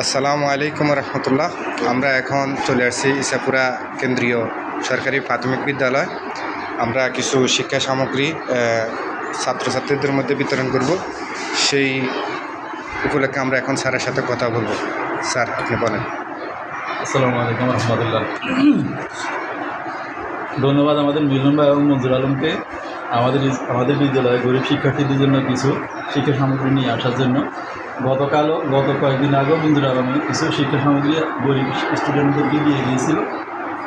আসসালামু আলাইকুম রহমতুল্লাহ। আমরা এখন চলে আসছি ইসাপুরা কেন্দ্রীয় সরকারি প্রাথমিক বিদ্যালয়। আমরা কিছু শিক্ষা সামগ্রী ছাত্রছাত্রীদের মধ্যে বিতরণ করব। সেই উপলক্ষে আমরা এখন স্যারের সাথে কথা বলবো। স্যার, আপনি বলেন। আসসালামু আলাইকুম রহমতুল্লাহ। ধন্যবাদ আমাদের মিলন ভাই এবং মঞ্জুর আলমকে আমাদের বিদ্যালয়ে গরিব শিক্ষার্থীদের জন্য কিছু শিক্ষা সামগ্রী নিয়ে আসার জন্য। গত কয়েকদিন আগেও মঞ্জুর আলমে কিছু শিক্ষা সামগ্রী গরিব স্টুডেন্টদেরকে দিয়ে গিয়েছিল।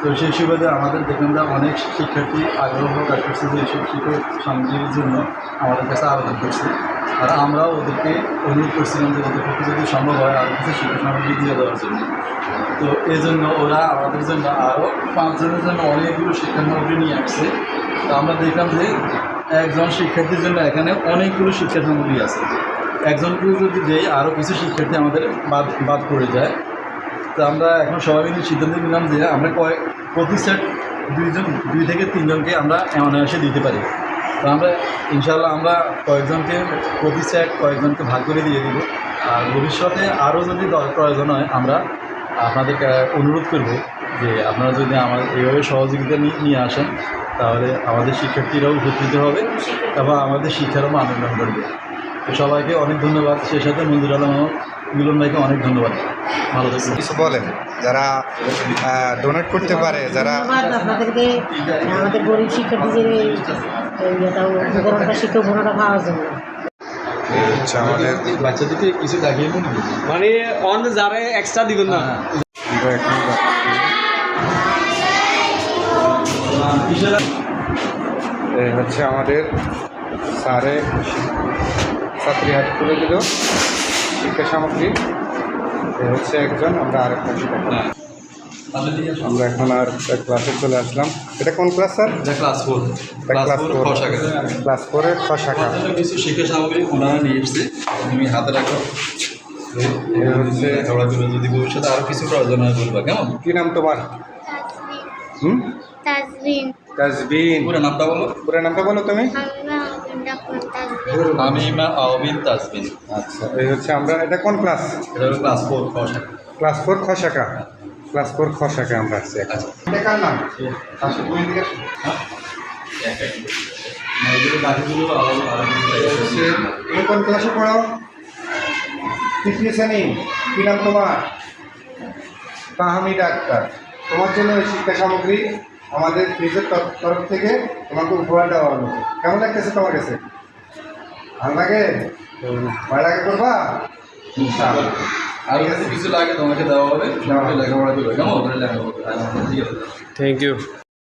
তো সেই সুবাদে আমাদের দোকানদার অনেক শিক্ষার্থী আগ্রহ প্রকাশ করছে যে এইসব শিক্ষা সামগ্রীর জন্য আমাদের কাছে আবেদন করছে। আর আমরাও ওদেরকে অনুরোধ করছিলাম যে ওদের পক্ষে যদি সম্ভব হয় আরও কিছু শিক্ষা সামগ্রী দিয়ে দেওয়ার জন্য। তো এই জন্য ওরা আমাদের জন্য আরও 5 জনের জন্য অনেকগুলো শিক্ষা সামগ্রী নিয়ে আসছে। তো আমরা দেখলাম যে একজন শিক্ষার্থীর জন্য এখানে অনেকগুলো শিক্ষা সামগ্রী আছে। একজনকেও যদি দেই আরও কিছু শিক্ষার্থী আমাদের বাদ পড়ে যায়। তো আমরা এখন সবাই মিলে সিদ্ধান্ত নিলাম যে আমরা প্রতি সেট 2 থেকে 3 জনকে আমরা অনায়াসে দিতে পারি। তো আমরা ইনশাআল্লাহ আমরা কয়েকজনকে প্রতি সেট কয়েকজনকে ভাগ করে দিয়ে দিব। আর ভবিষ্যতে আরও যদি প্রয়োজন হয় আমরা আপনাদেরকে অনুরোধ করব যে আপনারা যদি এইভাবে সহযোগিতা নিয়ে আসেন তাহলে আমাদের শিক্ষার্থীরাও উপকৃত হবে এবং আমাদের শিক্ষারও মান উন্নয়ন করবে। তো সবাইকে অনেক ধন্যবাদ। সেই সাথে মঞ্জুর আলম মিলন ভাইকে অনেক ধন্যবাদ। ভালো থাকবেন। কিছু বলেন যারা ডোনেট করতে পারে, যারা আপনাদেরকে আমাদের গরিব শিক্ষার্থীদের উপকরণটা শিক্ষা উপকরণটা পাওয়ার জন্য আমাদের বাচ্চাদেরকে কিছু দেখিয়ে মনে মানে অন যারা এক্সট্রা দিবেন না। আমরা এখন এই হচ্ছে আমাদের স্যারে ছাত্রী হাত তুলে দিল শিক্ষা সামগ্রী। এই হচ্ছে একজন, আমরা আরেকটা আমরা এখন আর ক্লাসে চলে আসলাম। এটা কোন ক্লাস স্যার? ক্লাস 4 ক্লাস 4-এর খ শাখা। কিছু শিক্ষা সামগ্রী ওনারা নিয়ে এসছে, তুমি হাতে রাখো। হচ্ছে যদি ভবিষ্যতে আরও কিছু প্রয়োজন হয় বলবা, কেমন? কি নাম তোমার? তাজবিন। পুরো নামটা বলো। পুরো নামটা বলো তুমি। আমিমা আওবিন তাজবিন। আচ্ছা, এই হচ্ছে আমরা, এটা কোন ক্লাস? এটা হলো ক্লাস 4 খ শাখা। ক্লাস 4 খ শাখা। ক্লাস 4 খ শাখা আমরা আসছি এখন। এটা কার নাম? তুমি কোন ক্লাসে পড়ো? তৃতীয় শ্রেণী। কি নাম তোমার? ফাহামি ডাক্তার। তোমার জন্য এই শিক্ষা সামগ্রী আমাদের ফ্রিজের তরফ থেকে তোমাকে উপহার দেওয়া হলো। কেমন লাগতেছে তোমার কাছে? ভালো লাগে? ভয় লাগে করবা? আর কিছু লাগে তোমাকে দেওয়া হবে, লেখাপড়া করবে, কেমন? লেখাপড়া। Thank you.